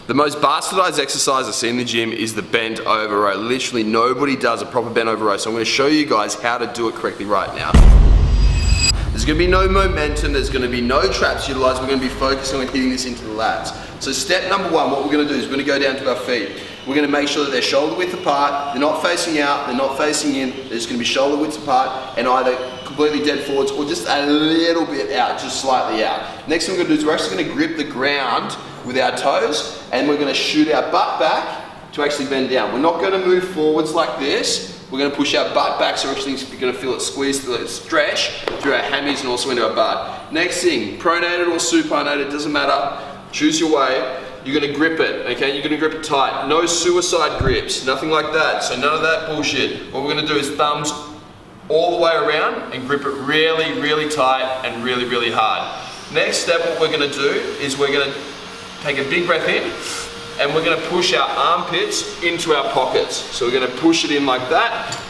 The most bastardized exercise I see in the gym is the bent over row. Literally nobody does a proper bent over row, so I'm going to show you guys how to do it correctly right now. There's going to be no momentum, there's going to be no traps utilized, we're going to be focusing on hitting this into the lats. So step number one, what we're going to do is we're going to go down to our feet. We're going to make sure that they're shoulder width apart, they're not facing out, they're not facing in, they're just going to be shoulder width apart and either completely dead forwards or just a little bit out, just slightly out. Next thing we're going to do is we're actually going to grip the ground with our toes and we're going to shoot our butt back to actually bend down. We're not going to move forwards like this. We're going to push our butt back, so we're actually going to feel it squeeze, feel it stretch through our hammies and also into our butt. Next thing, pronated or supinated, doesn't matter. Choose your way. You're going to grip it, okay? You're going to grip it tight. No suicide grips, nothing like that. So none of that bullshit. What we're going to do is thumbs all the way around and grip it really, really tight and really, really hard. Next step, what we're going to do is we're going to take a big breath in and we're going to push our armpits into our pockets. So we're going to push it in like that.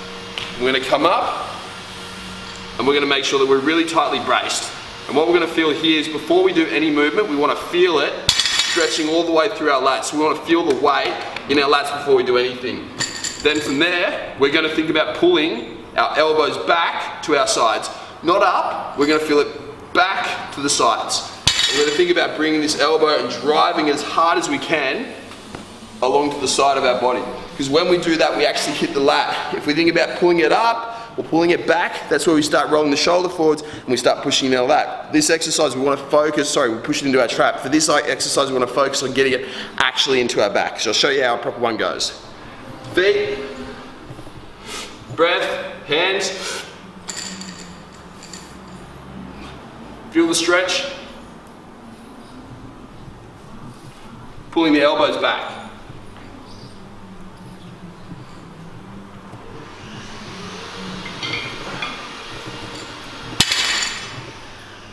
We're going to come up and we're going to make sure that we're really tightly braced. And what we're going to feel here is before we do any movement, we want to feel it stretching all the way through our lats. We want to feel the weight in our lats before we do anything. Then from there, we're going to think about pulling our elbows back to our sides. Not up, we're going to feel it back to the sides. We're going to think about bringing this elbow and driving as hard as we can along to the side of our body. Because when we do that, we actually hit the lat. If we think about pulling it up or pulling it back, that's where we start rolling the shoulder forwards and we start pushing our lat. This exercise, we want to focus, we push it into our trap. For this exercise, we want to focus on getting it actually into our back. So I'll show you how a proper one goes. Feet, breath, hands. Feel the stretch. Pulling the elbows back.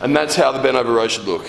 And that's how the bent over row should look.